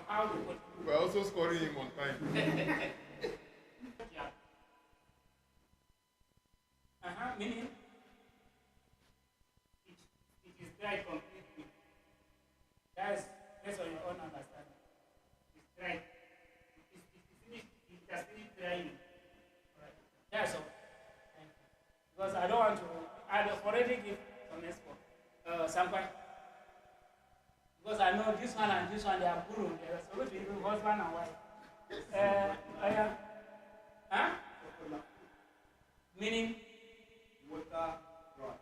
how to put it. We're also scoring him on time. Yeah. Meaning it is dry completely. That's based on your own understanding. It's dry. It finished. It has finished drying. Right. That's all. Because I don't want to. I've already given some sample. Because I know this one and this one, they are guru. They are supposed to be husband and wife. Huh? Meaning? Water dry.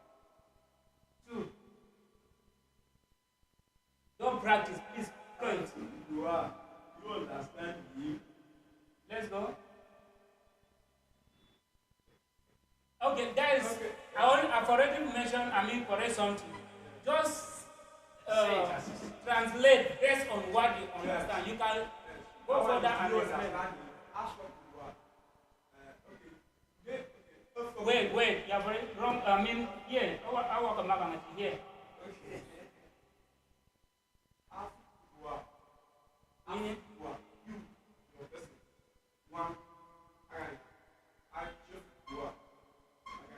2. Don't practice, please. Go it. You understand him. Let's go. Okay, that is. Okay. I've already mentioned. Correct something. Just translate based on what you understand. You can go further and explain. Wait, you are very wrong. Here. I will come back and here. Okay. Meaning? You, your person. One.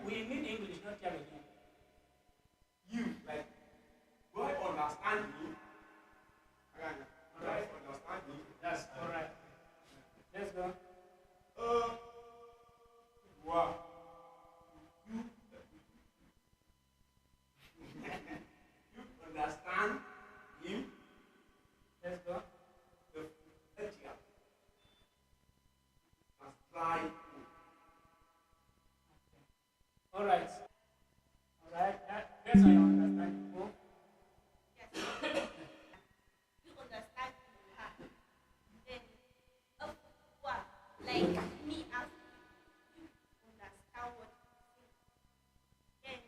We need English, not theology. You, like, do I understand you? Do I understand you? That's all right. Let's go. Wow. You understand him? Let's go. The Tyap has tried. All right. That's how you understand. Oh. Yes. You understand her. Then, like me asking you, understand what you say. Then,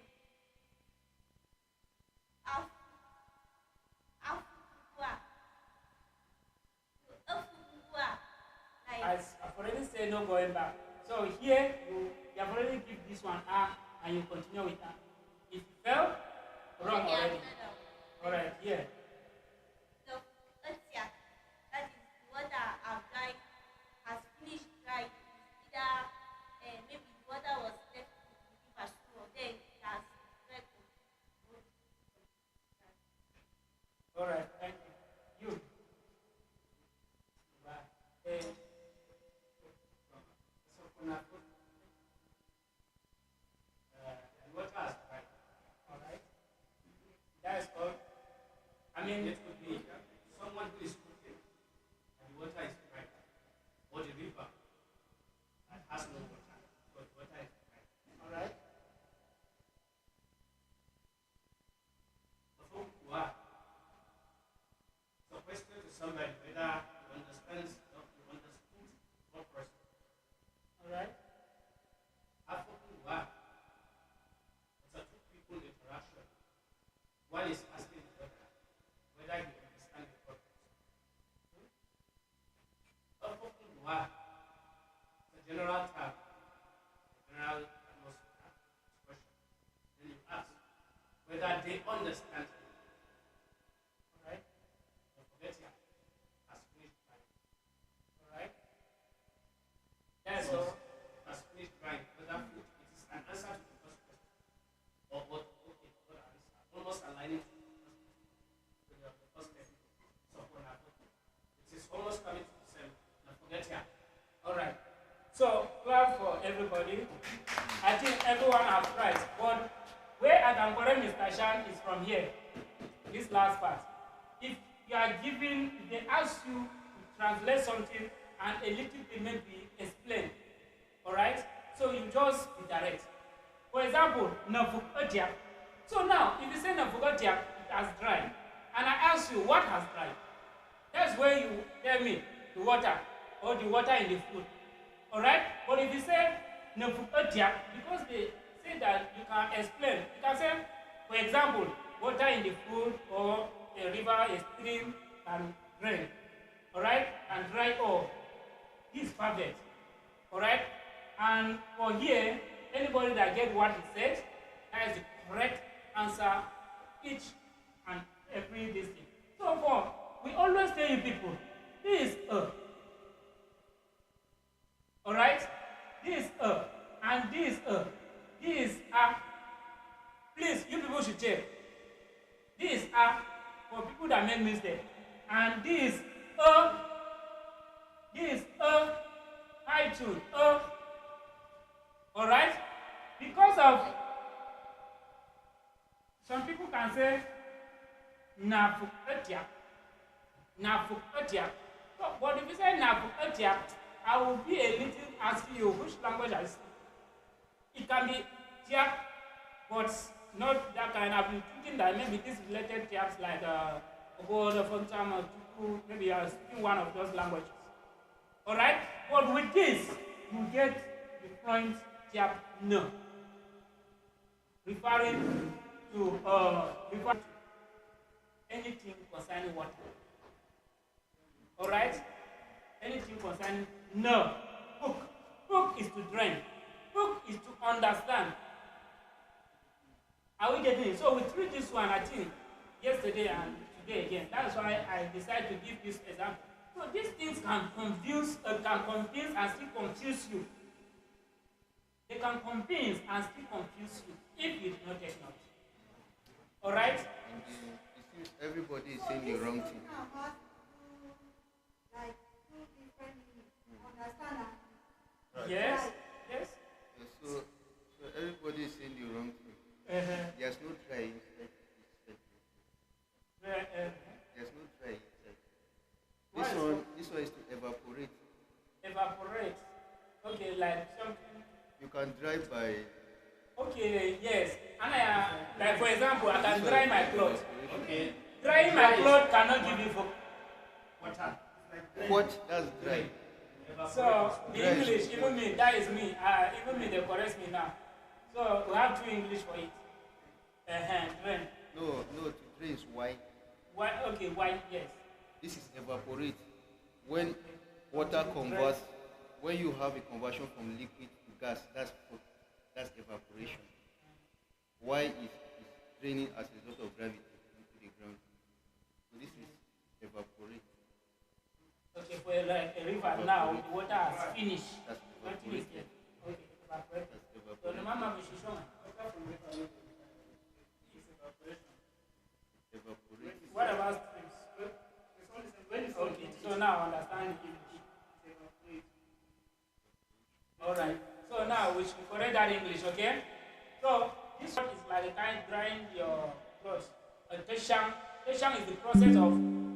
As I've already said, no going back. So here, you have already give this one R and you continue with R. If you fail, wrong already. All right, here. So, that is what I've done has finished drying. Either maybe the water was left in the river or then it has dried. All right, thank you. You. Right. The water has dried. All right. That is all. It could be someone who is cooking and the water is dry, or the river that has no water, but the water is dry. All right. So, question to somebody whether you understand or you understood one person. All right. It's a two people interaction. One is asking the other whether you understand the other person. It's a general term, general expression. Then you ask whether they understand you. All right. Don't forget here. Has finished trying. All right. That's all. Has finished trying. Whether it is an answer to the first question or what? Okay, what answer? Almost aligning to the first question. So it is almost coming to the same. Don't forget here. All right. So clap for everybody. I think everyone has tried. But where I can correct Mr. Shan is from here. This last part. If you are given, if they ask you to translate something and a little bit maybe explain. All right. So you just be direct. For example, Nafuk Tyap. So now, if you say Nafuk Tyap, it has dried, and I ask you what has dried, that's where you tell me the water or the water in the food. All right. But if you say Nafuk Tyap, because they say that you can explain, you can say, for example, water in the food or a river, a stream can drain. All right, and dry all. This is perfect. All right. And for here, anybody that get what he said, that is the correct answer each and every this thing. So for we always tell you people, this is a. Alright? This is a. And this is a. This is a. Please, you people should check. This is a for people that make mistake. And this is a. This is a. High tune. A. Alright? Because of some people can say Nafukatia. Nafukatia. So, but if you say Nafukatia, I will be a little asking you which language I speak. It can be Tyap, but not that kind. I've been thinking that maybe this related Tyaps like Ogo, Fontam, maybe you are speaking one of those languages. Alright? But with this, you get the point Tyap no. Referring to anything concerning water. Alright? Anything concerning no. Book. Book is to drain. Book is to understand. Are we getting it? So we treat this one, I think, yesterday and today again. That's why I decided to give this example. So these things can confuse and still confuse you. They can convince and still confuse you if you do not take note. Alright? You see, everybody is saying the wrong thing. Like two different meanings. Understand that? Yes? Yes? So everybody is saying the wrong thing. There's no try inside this. There's no try inside. This one is to evaporate. Evaporate. Okay, like something. You can dry by. Okay, yes. And like for example, I can dry my clothes. Okay. Drying my clothes cannot give you water. What? That's dry. So the English, even me, that is me. Even me, they correct me now. So we have two English for it. Drain. No, to drain is why. Why? Okay, why? Yes. This is evaporate. When water converts, when you have a conversion from liquid to gas, that's evaporation. Why is draining as a result of gravity into the ground? So this is evaporate. Okay, for like a river now, the water has finished. That's Nothing is evaporate. left. Okay, evaporate. That's So the evaporate. mama will show me. Water from river is evaporation. Evaporate. What about streams? Okay, so now I understand the English. Alright, so now we should correct that English, okay? So this one is like a kind drying your clothes. Teshang is the process of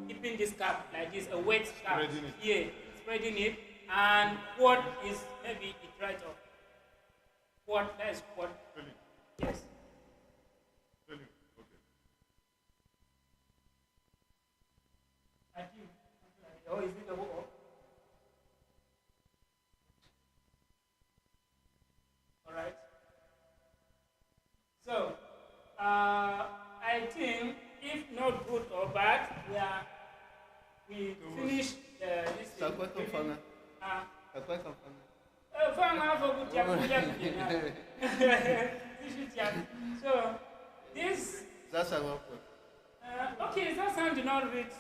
keeping this cap like this, a wet cap. Spreading it. Yeah, spreading it. And what is maybe it right off. What? That is what? Spelling. Yes. Spelling. Okay. I think. Oh, is it the word? Alright. So, I think if not good or bad, we finish this thing. Sakwa kamfanga. Ah. Sakwa kamfanga. So, this. That's our point. Okay, that sound did not read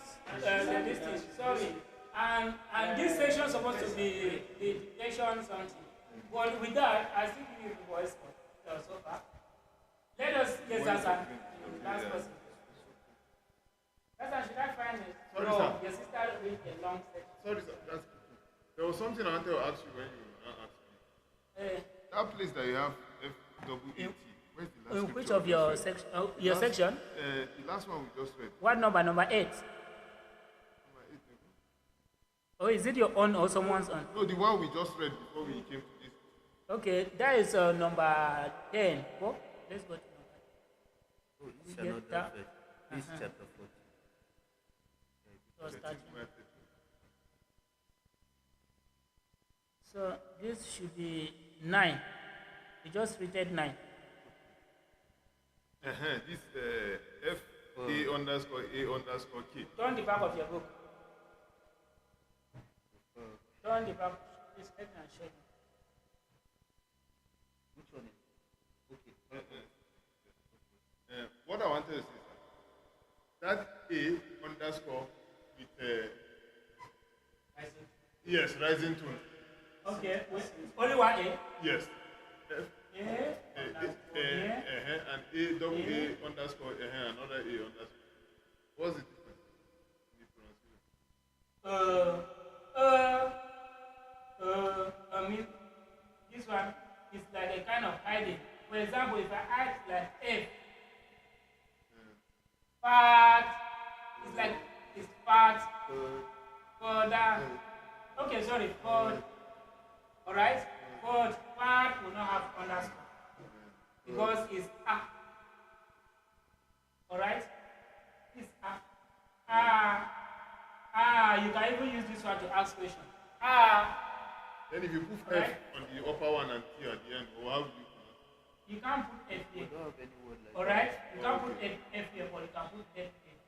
the distance. Sorry. And this section is supposed to be the dictation something. But with that, I still give you the voice so far. Let us get Zasan, last person. Zasan, should I find it? Sorry, no, sir. your sister read a long section. Sorry, sir. That's there was something I wanted to ask you when you asked me. That place that you have FWAT. Where's the last? In which scripture of your just read? section? Your section? The last one we just read. What number? Number 8. Number 8, maybe. Oh, is it your own or someone's own? No, the one we just read before we came to this. Okay, that is number 10. Go. Let's go to number. Oh, this is We get another that. verse. This is chapter 14. So, starting. 13. So this should be 9. We just rated 9. This FA_A_K. Turn the back of your book. Turn the back. Please help me and show me. Which one is? Okay. What I wanted to say is that A underscore with Yes, rising tone. Okay. Only one A. Yes. F, A. and A, double A underscore, another A underscore. What's the difference in the pronunciation? I mean, this one is like a kind of hiding. For example, if I add like F, part, it's like it's part, further. Okay, sorry, for, alright? For part will not have underscore because it's A. Alright? It's A. You can even use this one to ask questions. Then if you put Right. F on the upper one and T at the end, or how do you pronounce it? You can't put F We here. don't have any word like Alright? You can't put F here, but you can put F here.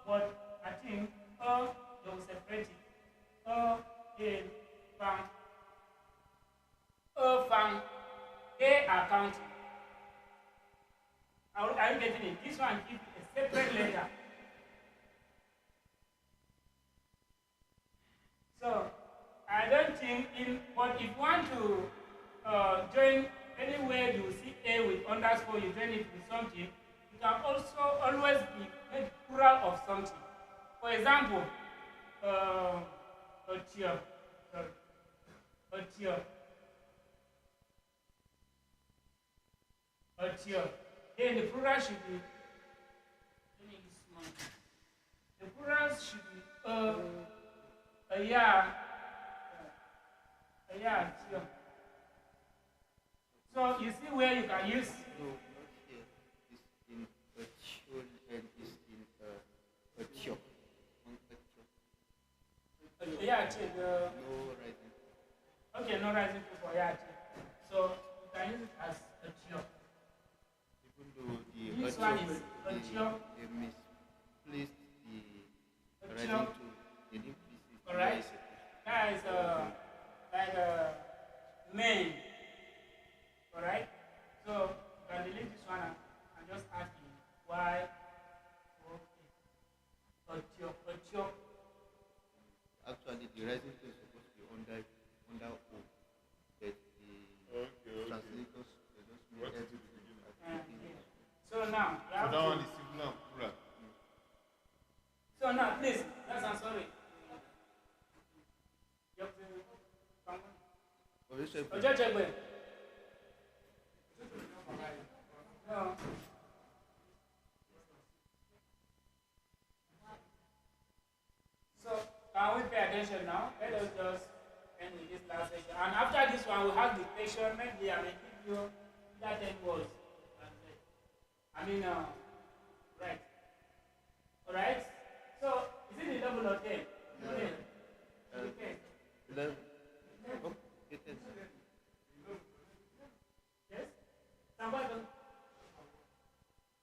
But I think they will separate it. A, fang. Fang. A accounting. Are you getting it? This one gives a separate letter. So I don't think but if you want to join anywhere you see A with underscore, you join it with something, you can also always be made plural of something. For example, a tier. Then the plural should be, the plural should be a yeah, tier. So you see where you can use. no, not here. It's in a chol and it's in a chop. On a chop. Yeah, tier. No rising. Okay, no rising for yeah, tier. So you can use it as a tier. Even though the This one is a they chop. misplaced the A rising chop. to they didn't place it. Alright? That is like a main. Alright? So you can delete this one and just add the Y. A chop. Actually, the rising tone is supposed to be under O, but the translators they just made What is it everything beginning? as beginning. So now you So have that to. one is singular and plural. So now please, I'm sorry. You have to come. Obviously, Check. No. So can we pay attention now? Let us just end with this last section. And after this one, we have dictation. Maybe I may give you that 10 words. I mean, right. Alright? So, is it 11 or 10? 10. Okay. 11. Oh, it is. Yes? Sampai tu.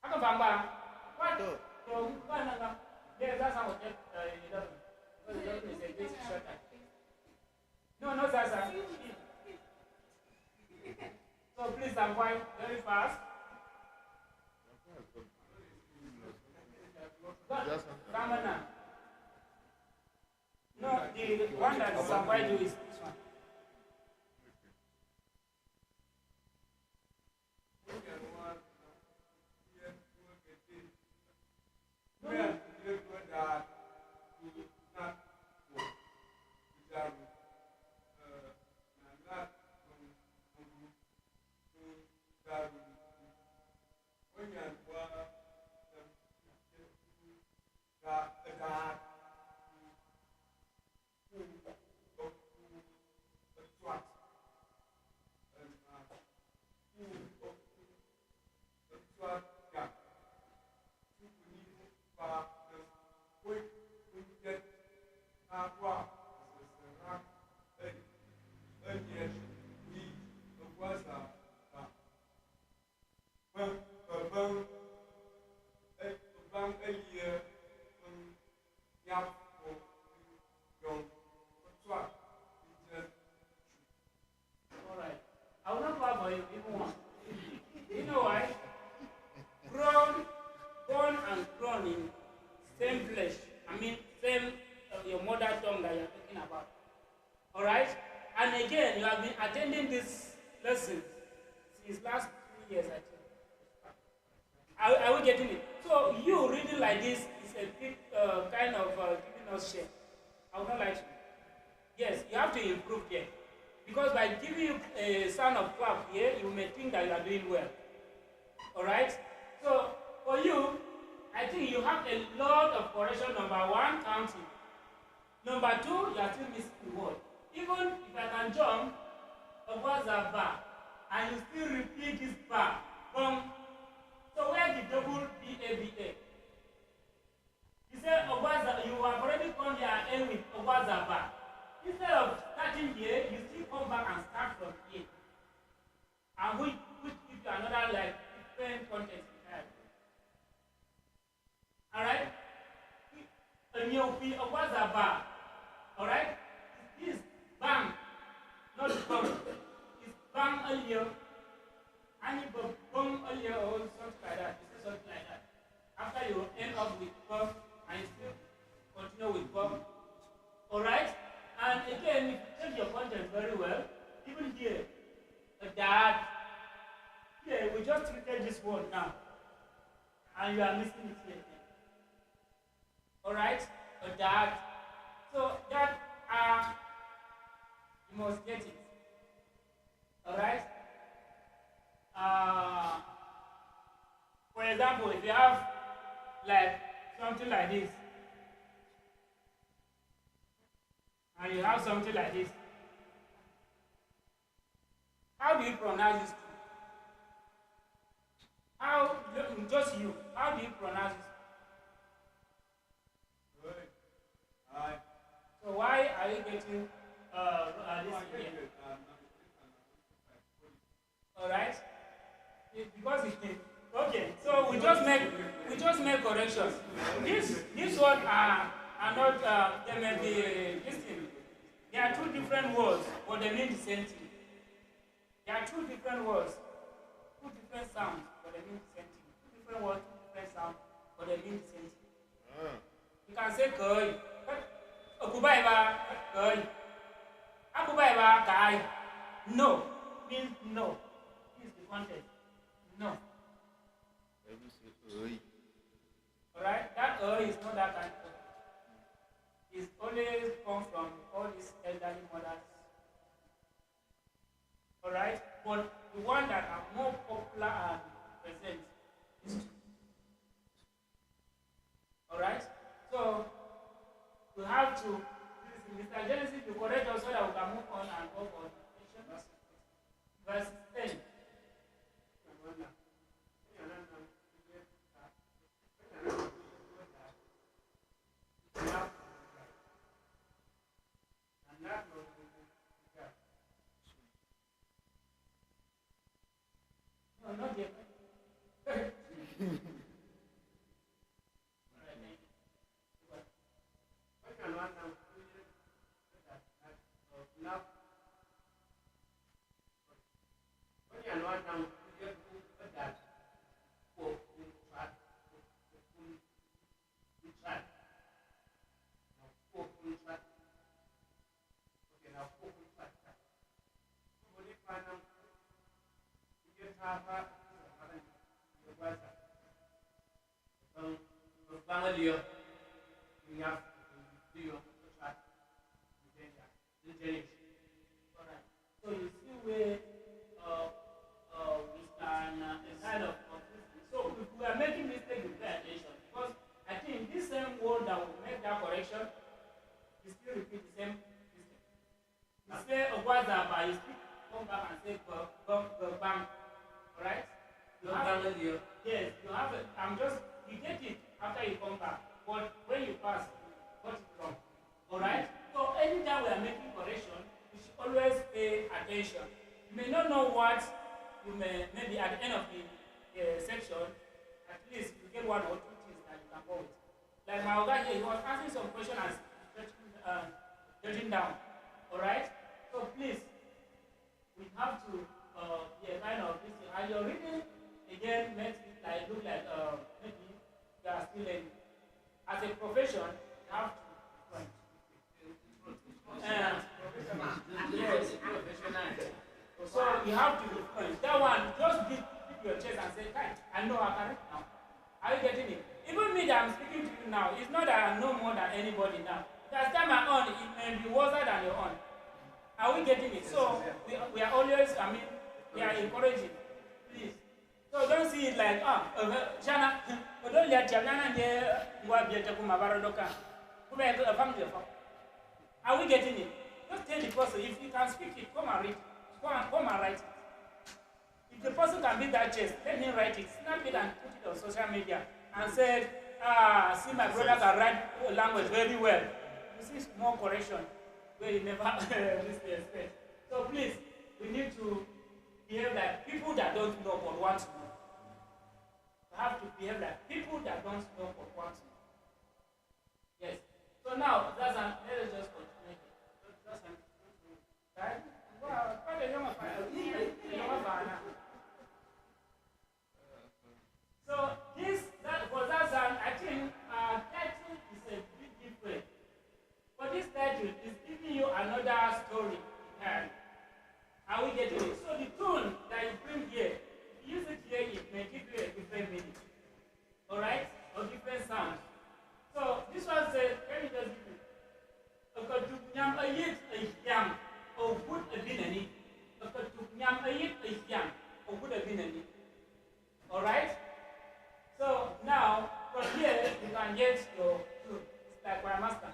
Aku faham. What? So, So, kan dia dah sama je 11. Because 11 is a basic shortcut. No, Sasa. So please avoid very fast. Samana. No, the one that Sampai do is this one. attending this lesson since last 3 years, I think. Are we getting it? So you reading like this is a big kind of giving us shame. I would not like to. Yes, you have to improve there. Because by giving you a sound of clap here, you may think that you are doing well. Alright? So for you, I think you have a lot of correction. Number one, counting. Number two, you are still missing the word. Even if I can jump, a was a bar, and you still repeat this bar. So where the double B-A-B-A? You say Obaza, you have already come here and end with Obaza bar. Instead of starting here, you still come back and start from here. And which give you another like different context. Alright? And you'll be Obaza bar. Alright? This bang, not bang. It's bang earlier. And you bang earlier or something like that. You say something like that. After you end up with bang and you still continue with bang. Alright? And again, if you check your content very well, even here, a dad, here we just treated this word now. And you are missing it here. Alright? A dad. So that you must get it. Alright? For example, if you have like something like this, and you have something like this, how do you pronounce this? How, just you, how do you pronounce this? So why are you getting this here? Alright? Because okay, so we just make corrections. This one are not they may be this thing. There are two different words, but they mean the same thing. There are two different words, two different sounds, but they mean the same thing. Two different words, two different sounds, but they mean the same thing. You can say koi. Okubaiba koi. Akubaiba kai. No means no. This is the context. No. Alright? That is not that kind of context. It's always come from all these elderly mothers. Alright? But the one that are more popular and present is two. Alright? So we have to, Mr. Genesis, to correct us so that we can move on and go for verse 10. No, not yet. So you see where we can kind of so if we are making mistake, we pay attention, because I think this same word that will make that correction, you still repeat the same mistake. You say Ogwazaba, you still come back and say bang. Alright? You have yes, you have it. You get it after you come back. But when you pass, you got it wrong. Alright? So anytime we are making correction, you should always pay attention. You may not know what you may, maybe at the end of the section, at least you get one or two things that you can go with. Like my guy here, he was asking some questions and jotting down. Alright? So please, we have to kind of listen. And your reading again makes it like look like maybe you are still learning. As a profession, you have to yes. you have to be fluent. That one, just beat your chest and say, "Kai, I know I can read now." Are you getting it? Even me that I'm speaking to you now, it's not that I know more than anybody now. Last time I own, it may be worse than your own. Are we getting it? So we are always, we are encouraging. Please. So don't see it like, Shana, don't let Jana and are we getting it? Just tell the person, if you can speak it, come and read it. Come and write it. If the person can beat that chest, let him write it, snap it and put it on social media and say, see my brother can write language very well. You see more correction where you never expect. So please, we need to behave like people that don't know but want to know. We have to behave like people that don't know but want to know. Yes. So now, let us just continue. Right? So for that sound, I think title is a bit different. For this title is giving you another story. Are we getting it? So the tone that you bring here, if you use it here, it may give you a different meaning. Alright? Or different sound. So this one says, let me just give you. Alright? So now, from here, you can get your tune. It's like my master.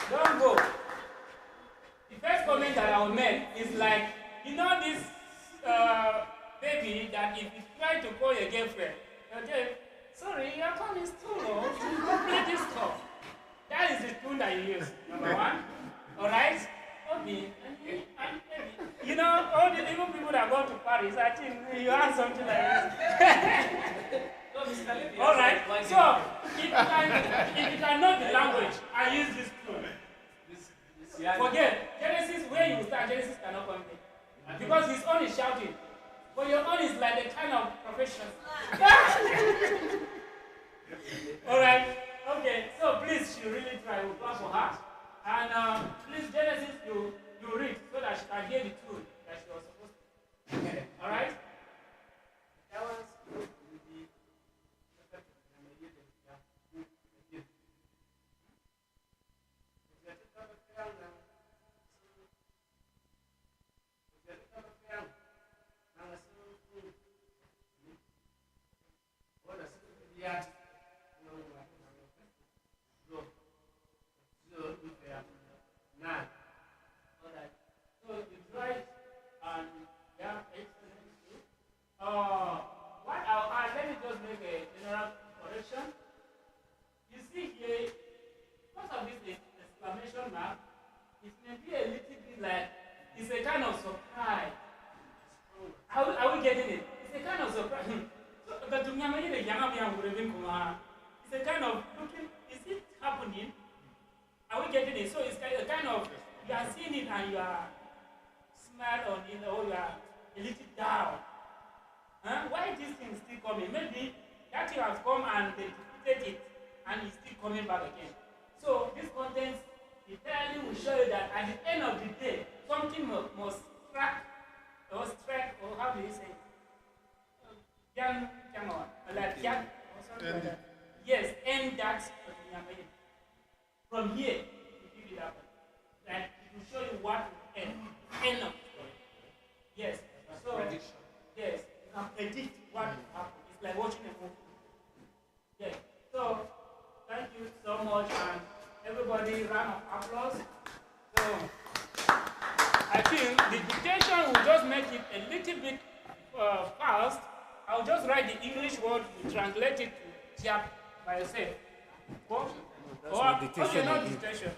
Don't go. The first comment that I will make is like, you know this baby that if you try to call your girlfriend, sorry, your phone is too low. Play this call. That is the tune that you use, number one. Alright? Okay. You know, all the even people that go to Paris, I think you have something like this. Alright, so if you can know the language, I use this tune. Forget, Genesis, where you start, Genesis cannot come in. Because his own is shouting. But your own is like a kind of profession. Alright, okay, so please, she really try to clap for her. And please, Genesis, you read so that she can hear the tune that she was supposed to. Alright? That was let me just make a general correction. You see here, because of this exclamation mark, it may be a little bit like, it's a kind of surprise. Are we getting it? It's a kind of surprise. It's a kind of looking, is it happening? Are we getting it? So it's a kind of, you are seeing it and you are smile on it, or you are a little down. Why is this thing still coming? Maybe that thing has come and they defeated it and it's still coming back again. So this content entirely will show you that at the end of the day, something must strike, or how do you say it? Yes, end that. From here, you pick it up. Like it will show you what will end of the story. Yes. So yes, you can predict what will happen. It's like watching a movie. Yes. So thank you so much, and everybody, round of applause. So I think the dictation will just make it a little bit fast. I'll just write the English word, you translate it to Tyap by yourself. Or, not dictation. Okay, not dictation.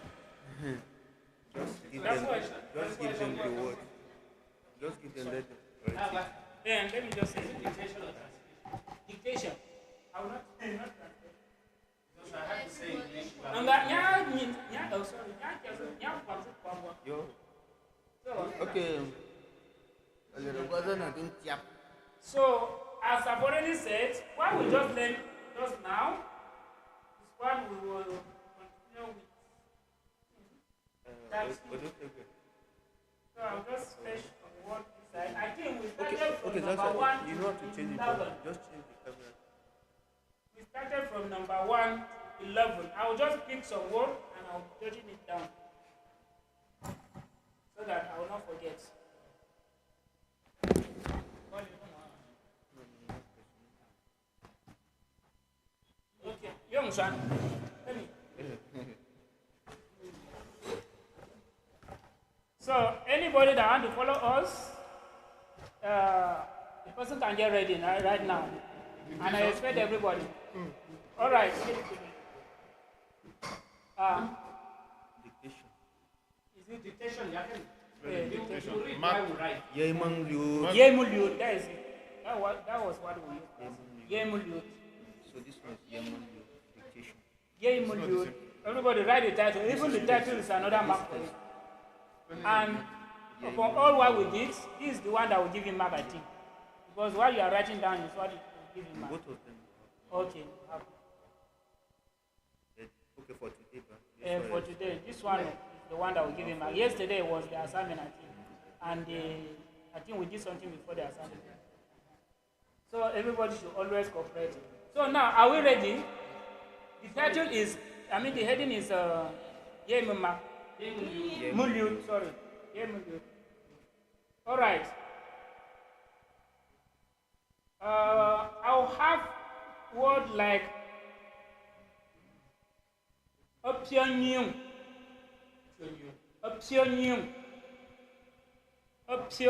Just give That's them, why the word. Just give them let them correct it. Then let me just say dictation or translation. Dictation. I will not translate. Because I have to say English. Oh sorry. Yo. Okay. So as I've already said, what we just learned just now is what we will continue with. So I'll just fetch a word inside. I think we started from number one. You know how to change it. 11. Just change the camera. We started from number 1 to 11. I will just pick some word and I'll be jotting it down so that I will not forget. Okay, young son. Let me. So anybody that want to follow us, the person can get ready right now, and I expect everybody. All right. Dictation. Is it dictation? Dictation. You read Mark. why we write. Yemuliu. That is it. That was what we used. Yemuliu. So this one is Yemuliu. Dictation. Yemuliu. Everybody write the title. Even the title is another mark for it. And for all what we did, this is the one that will give him mark, I think. Because what you are writing down is what will give him mark. Both of them. Okay. Okay, for today, For today, this one is the one that will give him mark. Yesterday was the assignment, I think. And I think we did something before the assignment. So everybody should always cooperate. So now, are we ready? The title is, the heading is Yemuma. Yemuliu, sorry. Yemuliu. All right. I'll have word like opinion. Opinion. See,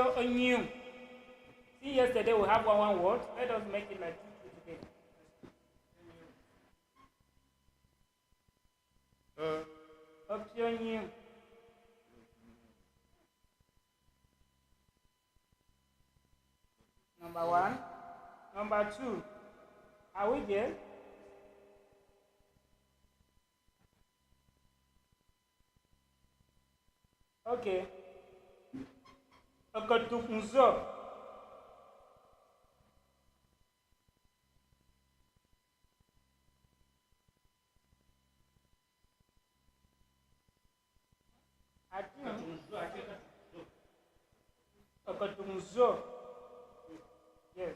yesterday we have one word. Let us make it like two today. Opinion. Number 1. Number 2. Are we there? Okay. Okotukunzo. I think Okotukunzo. Yes.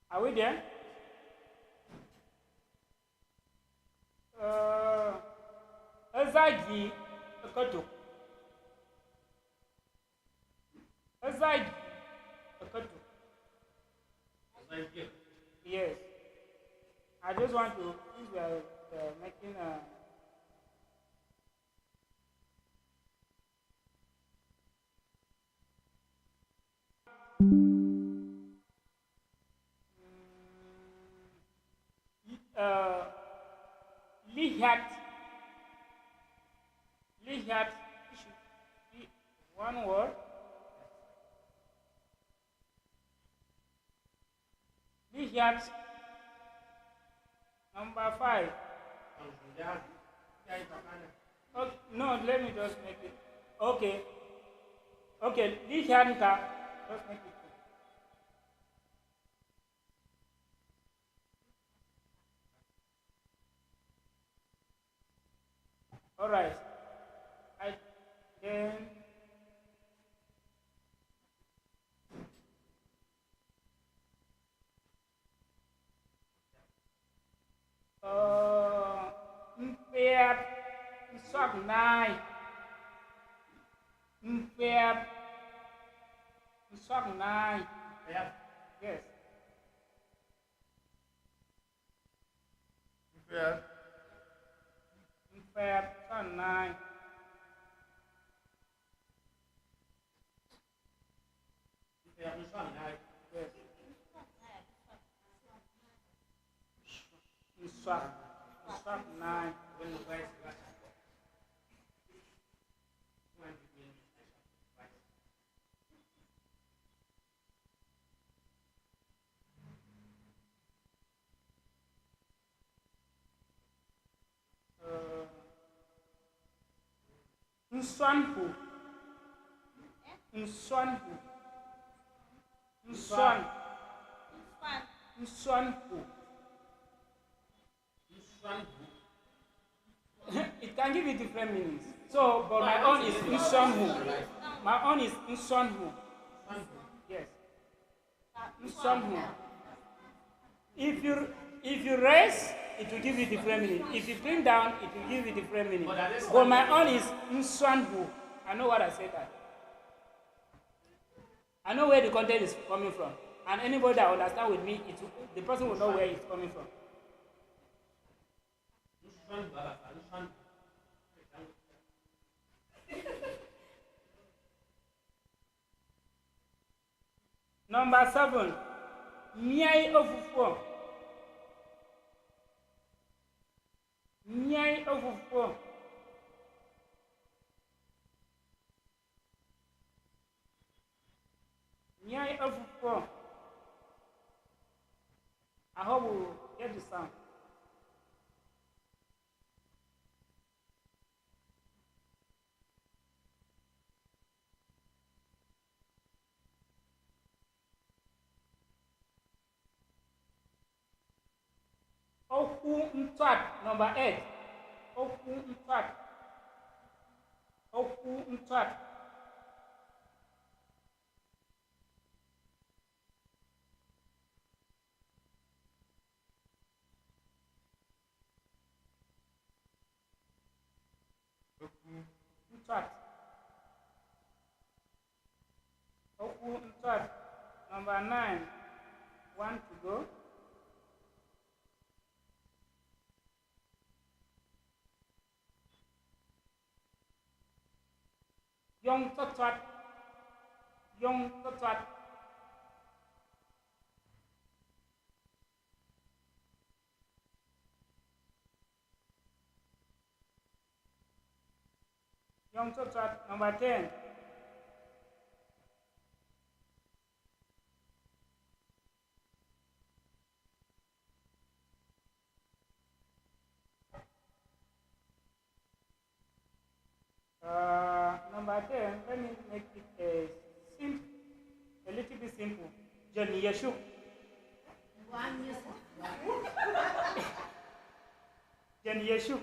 Are we there? Ezagi Okotuk. Ezagi Okotuk. Yes. I just want to, since we are making a lihat, one word. Lihat. Number 5. Oh, no, let me just make it. Okay. Okay, lihat ka. Just make it. All right. Then Tyap Sognai. Tyap Sognai. Yes. Tyap Sognai. Yeah, I'm trying to. Yes. Swap 9 when the guys got Nswanhu. Nswanhu. Nswan. Nswanhu. It can give you different meanings. So, but my own is Nswanhu. My own is Nswanhu. Yes. Nswanhu. If you raise, it will give you different meaning. If you bring down, it will give you different meaning. But my own is Nswanhu. I know what I said that. I know where the content is coming from. And anybody that understands with me, the person will know where it's coming from. Number 7. Miai ofufo. Miai ofufo. Miai ofufo. I hope we'll get the sound. Oku Ntwat, number 8. Oku Ntwat. Oku Ntwat. Ntwat. Oku Ntwat. Number 9. 1 to go. Young Totwat. Young Totwat. Young Totwat. Number 10. Number 10, let me make it a little bit simple. Johnny Yeshua. Johnny Yeshua.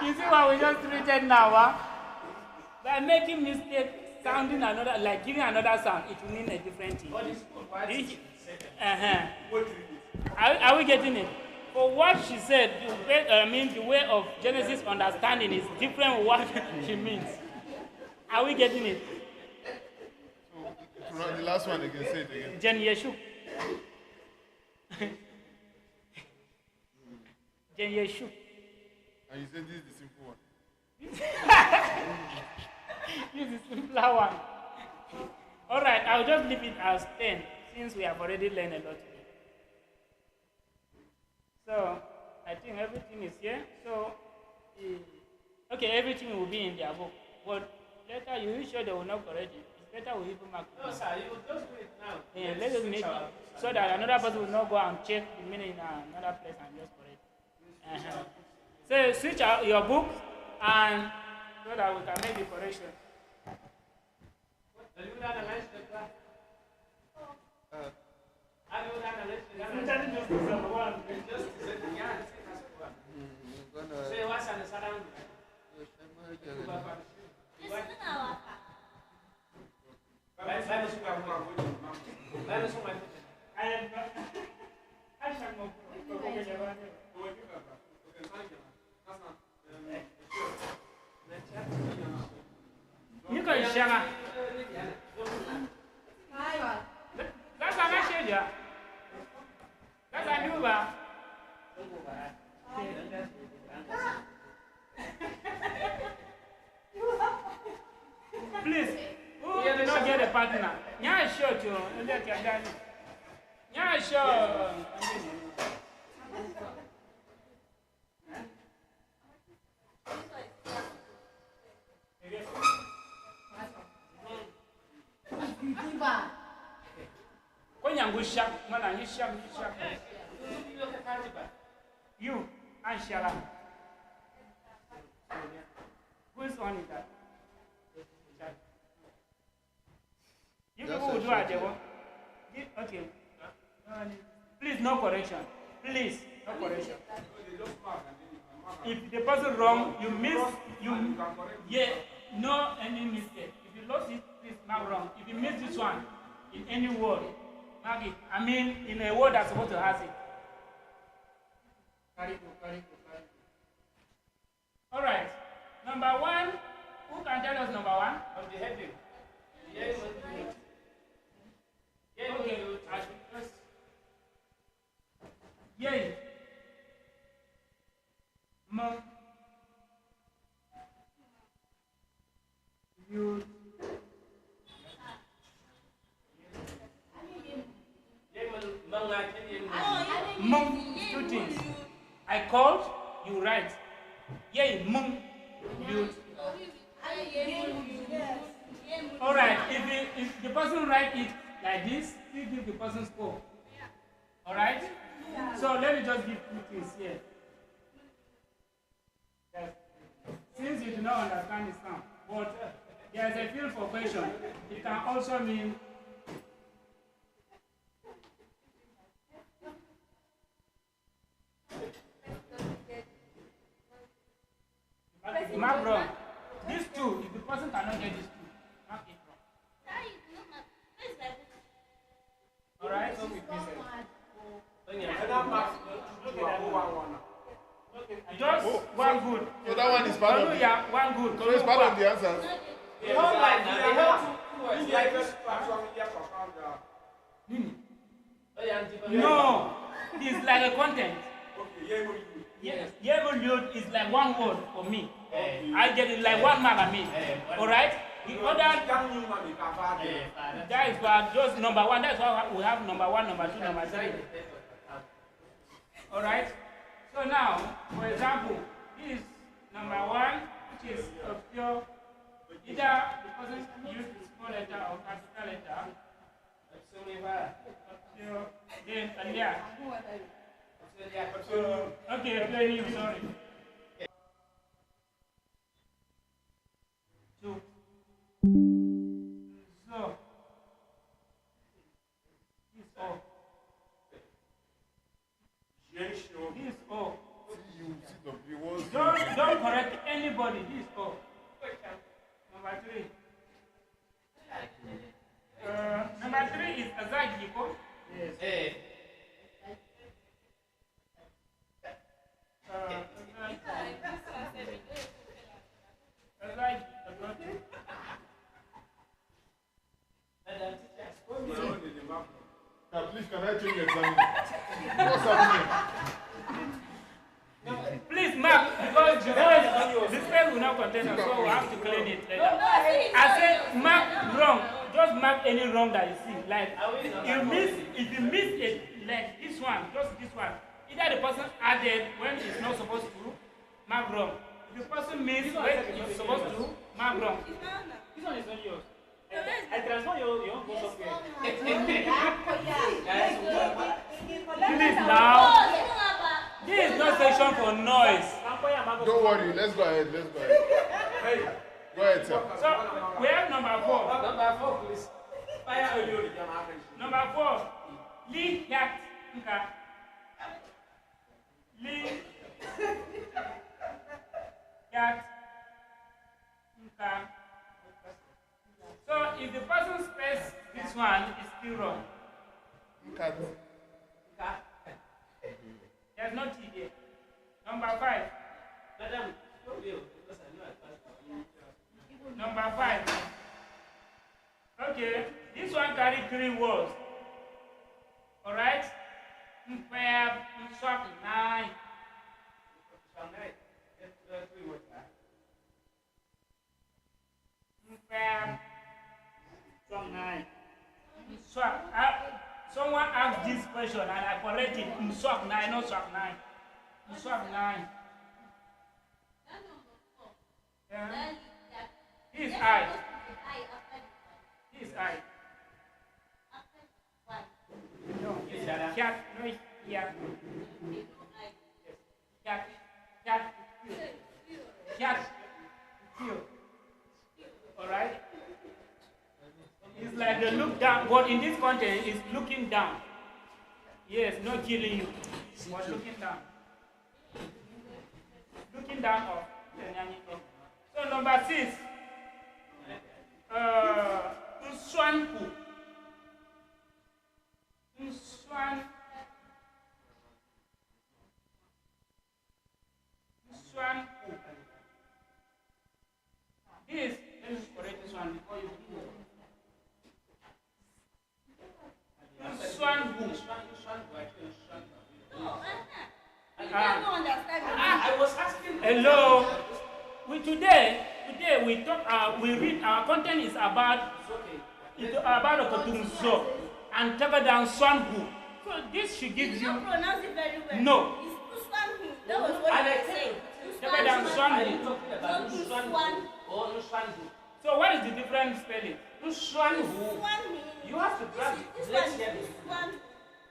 You see what we just treated now, huh? By making mistake, sounding another, like giving another sound, it will mean a different thing. Are we getting it? For what she said, the way of Genesis understanding is different from what she means. Are we getting it? So, the last one again, say it again. Jen Yeshua. Jen Yeshua. And you said this is the simple one. Use the simpler one. Alright, I'll just leave it as 10 since we have already learned a lot today. So, I think everything is here. So, okay, everything will be in their book. But later, you sure they will not correct it. It's better we even mark it. No, sir, you will just do it now. Yeah, let us make it so that another person will not go and check the meaning in another place and just correct it. So, switch out your book and so that we can make the correction. You can share. please, who did not get a partner? Yeah, sure, Joe. Yeah, sure. You, and Shala. Who's on it? You people will do it, okay. Please, no correction. Please, no correction. If the person wrong, you miss, yeah, no any mistake. If you lost it, please mark wrong. If you miss this one in any word, mark it. I mean, in a word that's supposed to have it. Carry go. All right. Number one. Who can tell us number one? Of the heading. Yes. Okay. I should first. Yay. Mom. You. Mum. Two things. I called. You write. Yay. Mum. You. All right. If the person write it like this, please give the person score. All right. So let me just give two things here. Yes. Since you do not understand the sound, but there is a field for question. It can also mean. Mark wrong. These two, if the person cannot get these two, mark it wrong. Alright? Just one good. So that one is part of the one good. So it's part of the answers. No, it's like a content. Yes, Yevolude is like one word for me. I get it like one mark, I mean. Alright? The other, that is why just number one. That's why we have number one, number two, number three. Alright? So now, for example, this is number one, which is obscure. Either the person used small letter or capital letter. Obscure. Then, yeah. Okay, play you, sorry. Two. So, this O. This O. Don't correct anybody. This O. Number three. Number three is Azagiko. Yes. Please, can I change the examiner? What's happening? Please mark, because the space will not contain us, so we have to clean it later. I said mark wrong. Just mark any wrong that you see. Like if you miss it, like this one, just this one. Either the person added when it's not supposed to, mark wrong. If the person missed when it's supposed to, mark wrong. This one is not yours. I transfer your own software. Please now. This is not section for noise. Don't worry, let's go ahead. Hey, go ahead, sir. So we have number four. Number 4, please. Fire audio. Number 4. Li yak nka. Li yak nka. So if the person spells this one, it's still wrong. There's no T there. Number 5. Madam, Number 5. Okay, this one carry 3 words. Alright? Mpeb, nswak, nine. Mpeb. ask this question and I correct it. Swap 9, not swap 9. Swap 9. Yeah. This I. This I. No. Cat. No. Cat. Cat. Cat. Cat. Alright? It's like the look down, but in this context, it's looking down. Yes, not killing you, but looking down. Looking down off. So number 6. Nswanku. Nswanku. This, let me correct this one before you go. Nswanku. don't understand. I was asking. Hello. Today we talk. We read. Our content is about. It's about Okotumso and Tagadan Swanhu. So this should give you. You don't pronounce it very well. No. It's Uswanhu. That was what I said. Tagadan Swanhu. So what is the different spelling? Uswanhu. You have to grab it. This Let's one hear is it. Uswanhu.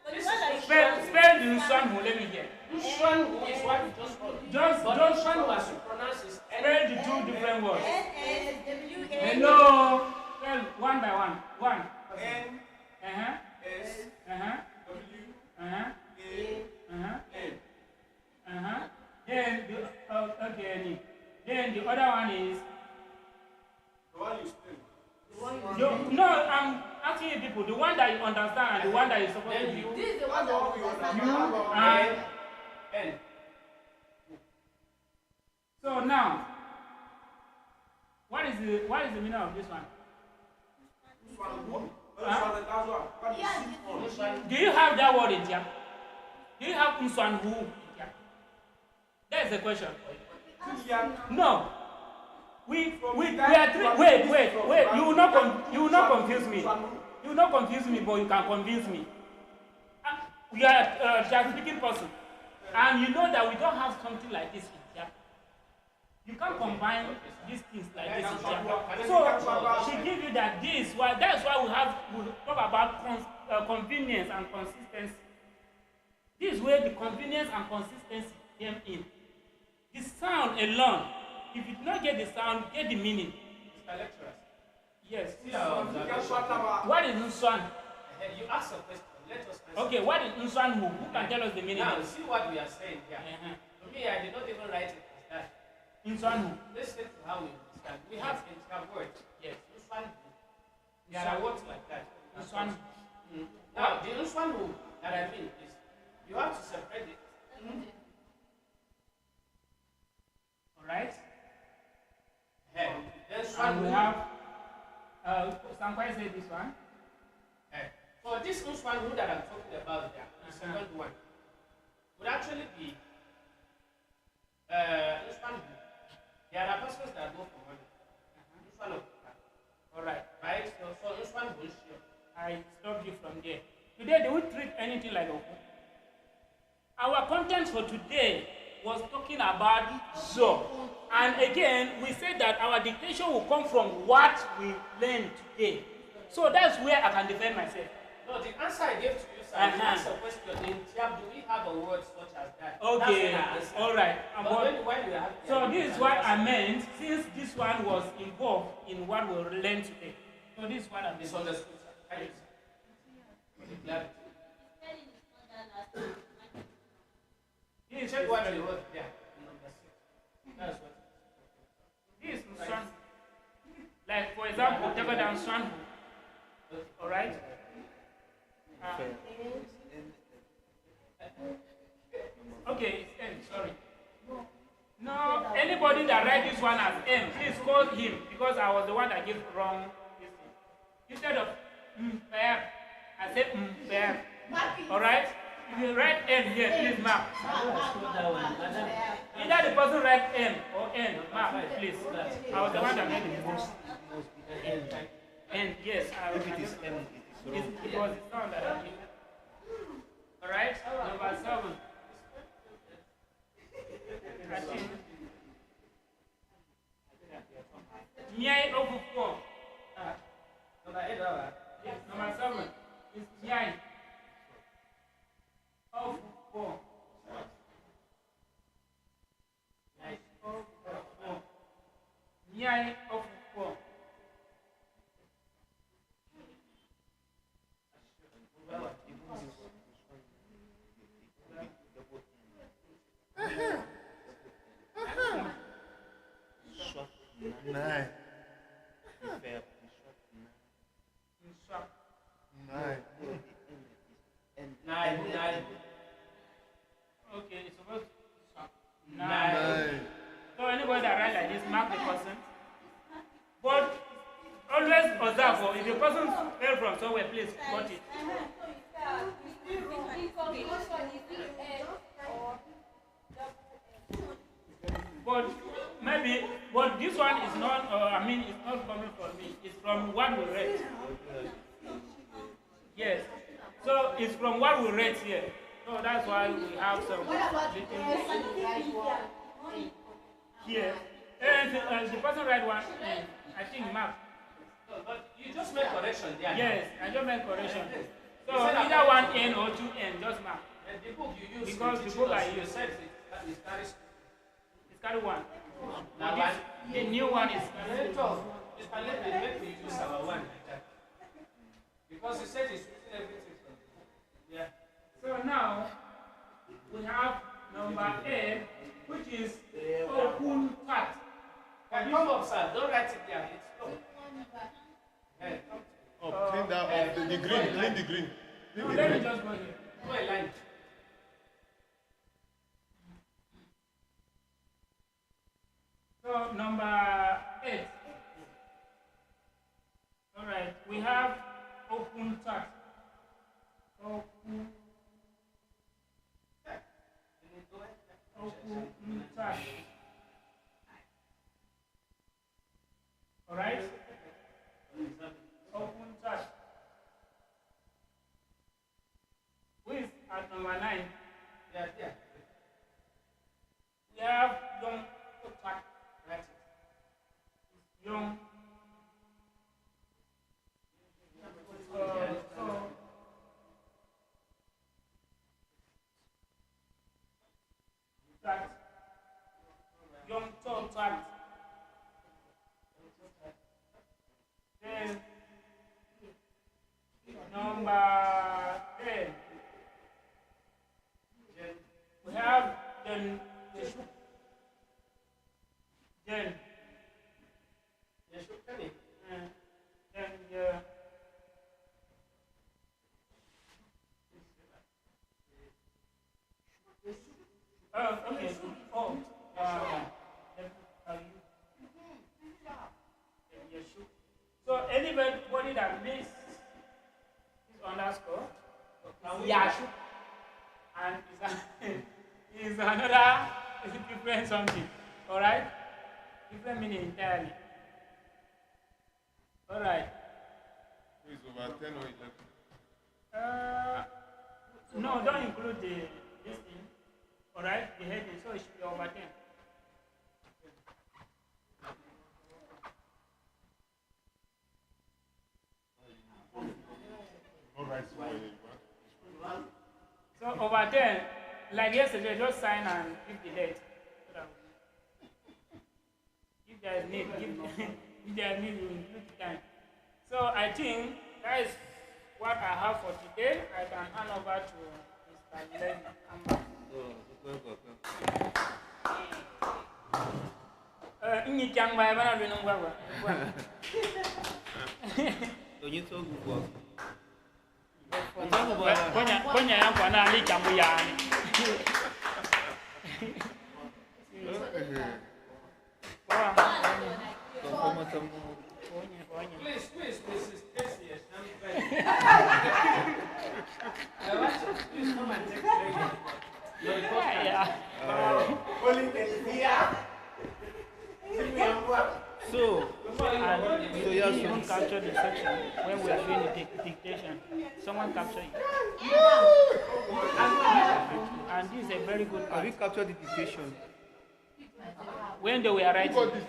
But the one that you Spell the Swanhu. Let me hear. Uswanhu is what you just called. Just Uswanhu as you pronounce is spell the two different words. N-S-W-A. Hello. Spell one by one. One. N S W A N. Then the okay. Then the other one is. The one you spell. No, I'm asking you people the one that you understand and the one that is supposed to be. This is the one that we You N. So now, what is the meaning of this one? Do you have that word in here? Do you have Nswanhu in here? That's the question. No. We are wait. You will not confuse me. You will not confuse me, but you can convince me. We are a speaking person, and you know that we don't have something like this in here. You can't combine these things like this in here. So she give you that this. Well, that's why we talk about convenience and consistency. This is where the convenience and consistency came in. The sound alone. If you do not get the sound, get the meaning. Mr. Lecturer. Yes. What What is Nswan? you ask a question. Let us answer. Okay, what is Nswan? Who can tell us the meaning? Now, see what we are saying here. To me, I did not even write it as that. Nswan. Listen to how we understand. We have entire words. Yes. Uswanhu. There are words like that. Nswan. Now, the Uswanhu that I mean is you have to separate it. Alright? Then And Uswanhu. we have Sankwai said this one. So this Uswanhu that I'm talking about there, the second one, would actually be Uswanhu. There are persons that go for money. Uswanhu. Alright. Right? So Uswanhu is here. I stopped you from there. Today, do we treat anything like Oku? Our content for today was talking about so. And again, we said that our dictation will come from what we learned today. So that's where I can defend myself. No, the answer I gave to you, sir, you asked a question in Tyap, do we have a word such as that? Okay, That's all right. But when we have So this is what I meant, since this one was involved in what we learned today. So this is what I meant. misunderstood, sir. Thank you, sir. For the clarity. Check what you wrote there. Number 6. That's what. This is Swan. Like for example, take down Swan. All right. Okay, it's M. Sorry. No, anybody that write this one as M, please call him because I was the one that gave wrong. Instead of fair, I said fair. All right. If you write M here, please mark. Either the person write M or N, mark, please. I was the one that made the most. N, yes. If it is M, it is wrong. It was the sound that I gave. All right. Number 7. I think. Nyai Obuko. Number 8, right? Yes. Number 7 is Nyai Obuko. Nyai Obuko. Nine. Nine. 9. Okay, it's supposed to 9. 9. So anybody that write like this, mark the person. But always observe if the person fell from somewhere, please cut it. But maybe, but this one is not, it's not coming from me. It's from what we read. Yes. So it's from what we read here. So that's why we have some little here. And the person write one, I think Mark. No, but you just make correction there. Yes, I just make correction. So either one N or 2 N, just mark. And the book you use, Because the book I you use, said it carries. it's carry 1. Now, Now the new one is carry 2. Mr. Lepre, make me use our one like that. Because you said it's written everything from the book. Yeah. So now we have number 8, which is open cut. Come up, sir. Don't write it there. It's slow. Hey, come. Oh, clean that up. The green. Clean the green. No, let me just go here. Do a line. So number 8. All right, we have open cut. Open cut. All right. Open cut. Who is at number 9? Yeah, yeah. We have young cut. Write it. Young. Cut. Young tall cut. Then number 10. We have then Jen. You should tell me. Then oh, okay. Oh, so anybody that missed this underscore is Yashu, and is another different something. All right, different meaning entirely. All right. So it's over 10 or 11. No, don't include this thing. All right, the heading, so it should be over 10. All right, So over 10, like yesterday, just sign and give the date. If there is need, if there is need, you include the time. So I think that is what I have for today. I can hand over to Mr. Len Amba. Ini chang bay mana lu nung gua. Tôi so gua. Banyak yang kena ali chang buya ni. Please, Mrs. Casey, I'm ready. Please come and take the Yeah. Only here. So, And so we yeah, even so capture the section when we are doing the dictation. Someone capture it. And this is a very good have part. you captured the dictation? When they were Who got writing. this?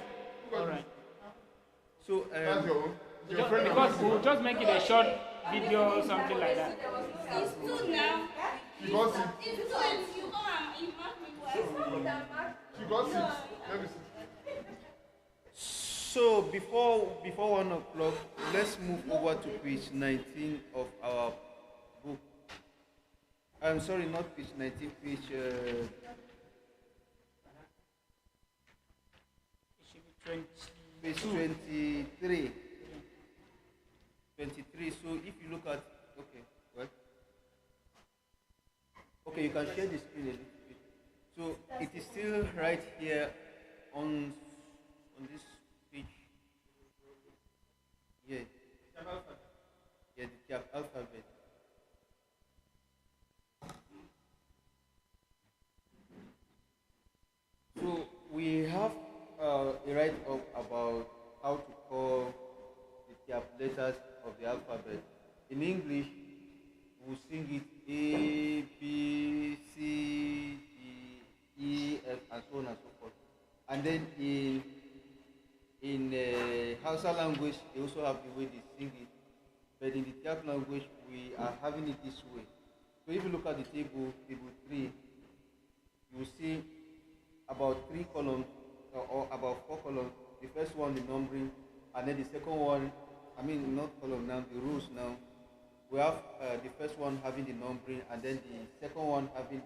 Who got Alright. So, That's your own. It's your friend. Because we'll just make it a short video or something like that. It's two now. She got it. It's two and you come and you mark me twice. She got it. Let me see. so before 1 o'clock, let's move over to page 19 of our book. I'm sorry, not page 19, It should be 20. page 23. 23. So if you look at, okay, what? Okay, you can share the screen a little bit. So it is still right here on this page. Yeah. Yeah, the Tyap alphabet. So we have a write-up about how to call the Tyap letters of the alphabet. In English, we sing it A, B, C, D, E, F, and so on and so forth. And then in Hausa language, they also have the way they sing it. But in the Tyap language, we are having it this way. So if you look at the table 3, you will see about 3 columns or about 4 columns. The first one, the numbering, and then the second one, I mean not column now, the rules now. We have the first one having the numbering, and then the second one having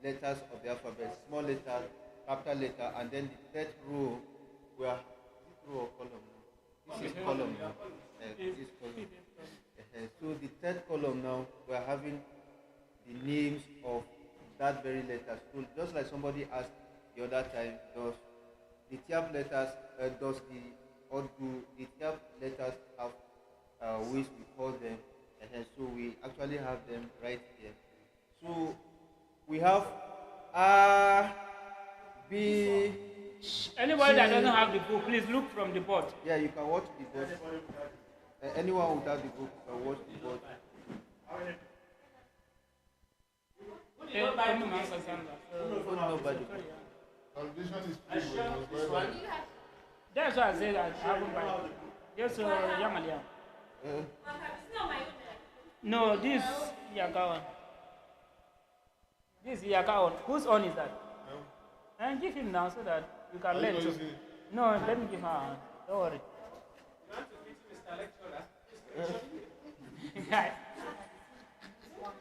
the letters of the alphabet, small letter, capital letter, and then the third row, we are row or column now. This is column now. This is column. So the third column now, we are having the names of that very letter. So just like somebody asked the other time, does the Tyap letters, do the Tyap letters have ways we call them? And so we actually have them right here. So we have A, B. Anybody that doesn't have the book, please look from the board. Yeah, you can watch the board. Anyone without the book can watch the board. Nobody. Foundation is free. That's why I said I haven't buy it. Yes, Yamalia. No, this Yakawan. This Yakawan. Whose on is that? And give him now so that you can learn too. No, let me give her. Don't worry.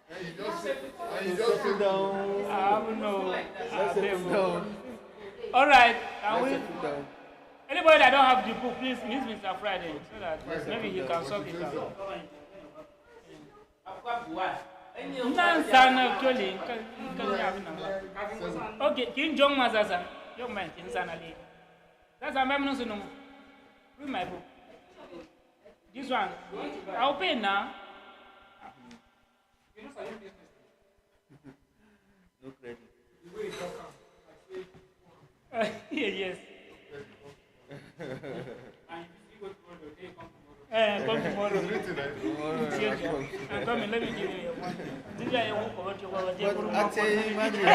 And you just sit down. No. Down. All right. Can we? Sit down. Anybody that don't have the book, please meet Mr. Friday so that maybe he can solve it out. Nansan actually. Okay, King John Mazasa. Young man, King Sanali. That's a memory no. Read my book. This one. I'll pay now. No credit. Yes. Come tomorrow. Come and let me give you one. This guy won't go to But I tell you, imagine.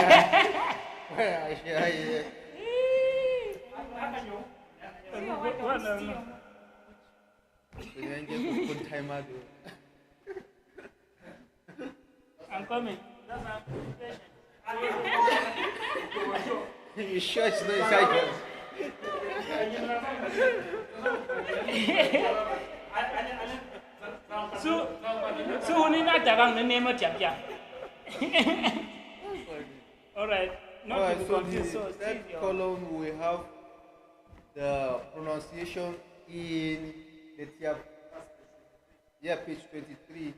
I'm coming. You sure it's not inside So we need not to the name of Tyap. All right. Alright, so the third column we have the pronunciation in the Tyap, page 23.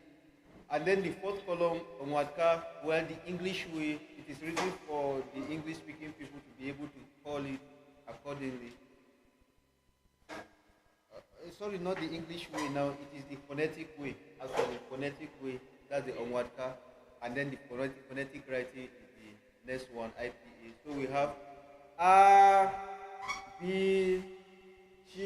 And then the fourth column on Wadka, well, the English way, it is written for the English speaking people to be able to call it accordingly. Sorry, not the English way now, it is the phonetic way. Actually, phonetic way, that's the Onwatka. And then the phonetic writing is the next one, IPA. So we have A, B, C,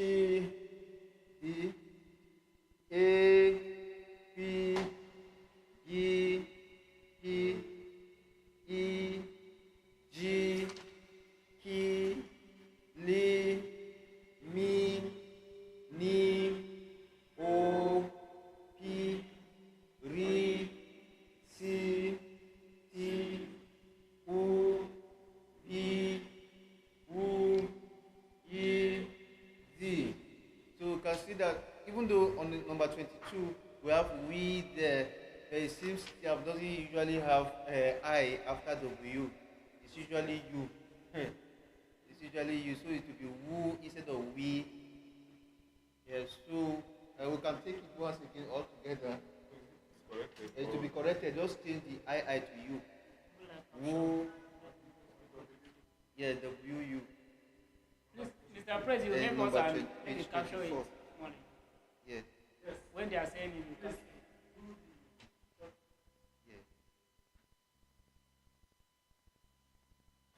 see that even though on the number 22 we have we there, but it seems Tyap doesn't usually have I after W. It's usually you. It's usually you, so it will be who instead of we. Yes, so we can take it once again all together. Corrected. It will be corrected. Just change the I to you. Who? Yeah, W. Mr. President, you help number us and 20, make page it capture it 24. morning. Yeah. When they are saying it, you can Yeah.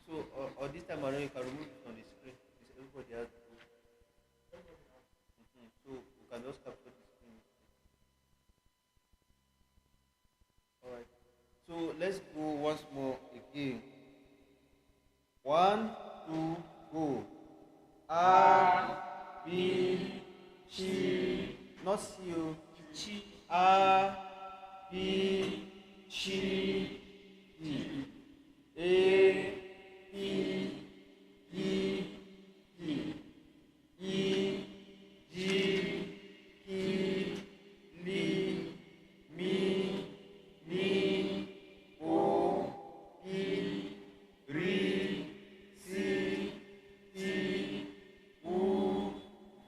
So, or this time around, you can remove it on the screen. Because everybody has the book. So, we can just capture the screen. Alright. So, let's go once more again. 1, 2, go. A, B, C, not C, O. A, B, C, D, A, B, E, D, E, G, K, L, M, N, O, P, R, C, T, U,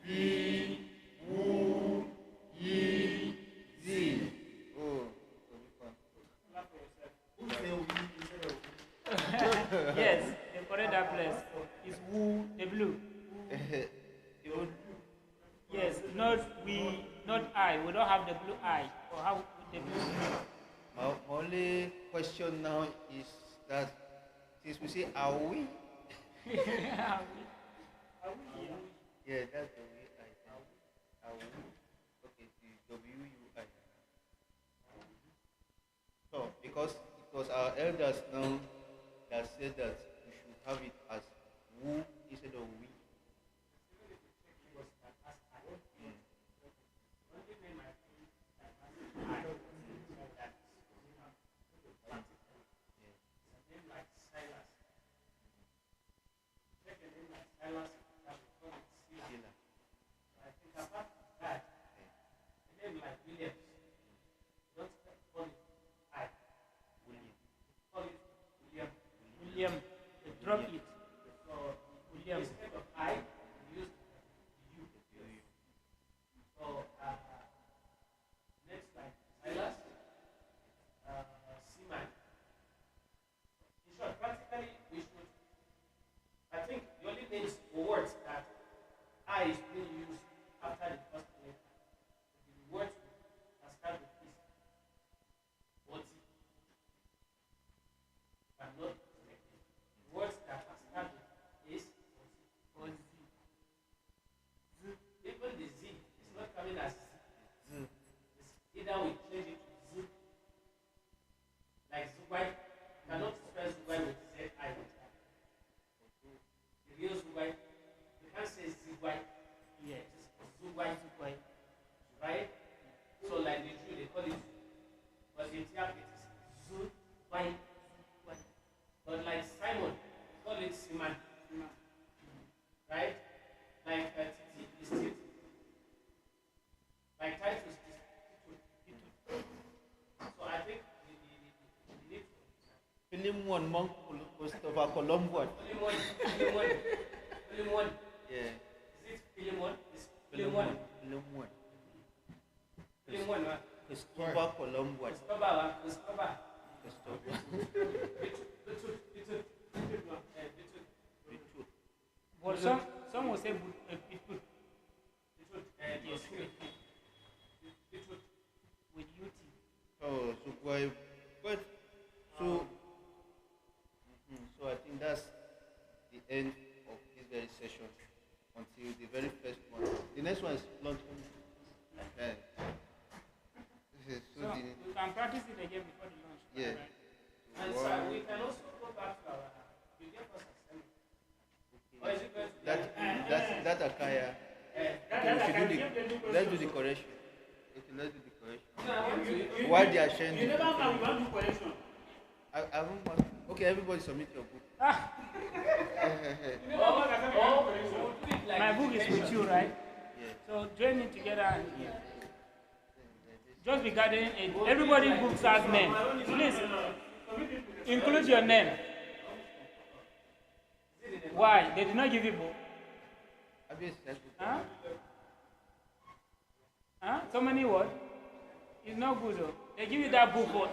V, W, Y, Z. Oh, yes, they correct that place. It's who, the blue. Yes, not we, not I. We don't have the blue I. Or how the blue? My only question now is that since we say are we? Yeah, that's the way I think. Are we? Okay, the W-U-I. So, because it was our elders now that said that we should have it as who instead of we. William, drop it. William. Instead of I, we use you. So, next like Silas, Seaman. In short, practically, we should, I think the only names for words that I is being used after the first letter, the words that start with this, body, but not selected. Words that are start with is, Or Z. even the Z is not coming as Z. It's either we change it to Z, like Zubai. You cannot spell Zubai with Z-I. The real Zubai, you can't say Zubai. Yes. It's Zubai. Zubai. Right? So like the Jew, they call it, but in Tyap it is Zubai. But like Simon, we call it Siman. Right? Like Titi is Titi. Like Titus is Titu. So I think the need Philemon Monk Christopher Colombo. Philemon. Yeah. Is it Philemon? It's Philemon. Philemon. Philemon, man. Christopher Colombo. Christopher. Christopher. But some will say Bitwood. Yes. With UT. Oh, so why? But so, so I think that's the end of this very session until the very first one. The next one is lunch. So we can practice it again before the lunch. Yeah. Right? And so we can also go back to our, you get us assembly. Or is it going to be That Akaya. Let's do the correction. Okay, let's do the correction. While they are sharing You the never book, know we want to do correction. I haven't want. Okay, everybody submit your book. You never know that we want to do correction. My book is with you, right? Yeah. So So join it together and just be gathering it. Everybody books has name. Please include your name. Why? They did not give you book. Huh? Huh? So many words? It's not good though. They give you that book for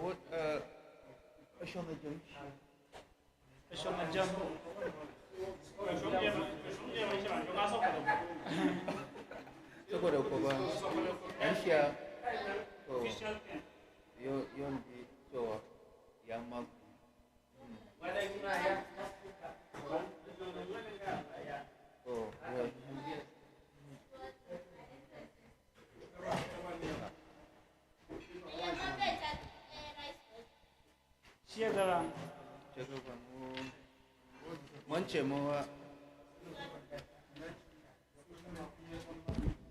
What show me jump. jump. So go to Koba. Asia. So you so Yamak. So Share around. Manche mo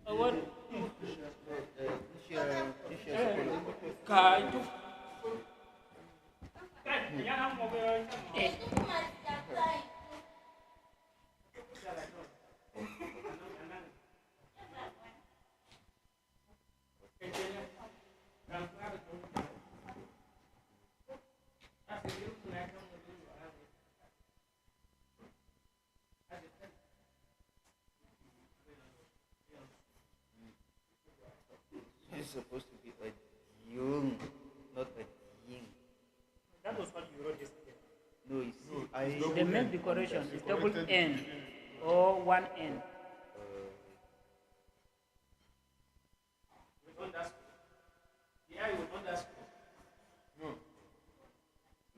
What? share Kaju. It's supposed to be a young, not a ying. That was what you wrote yesterday. No, you see, The main decoration is double N or one N.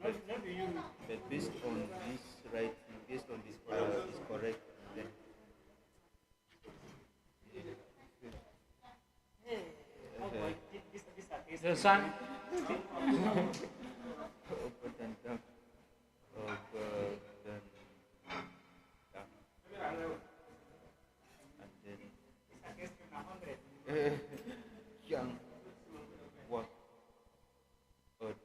But based on this writing, based on this is correct. Then The sun. Open down. And then young work or to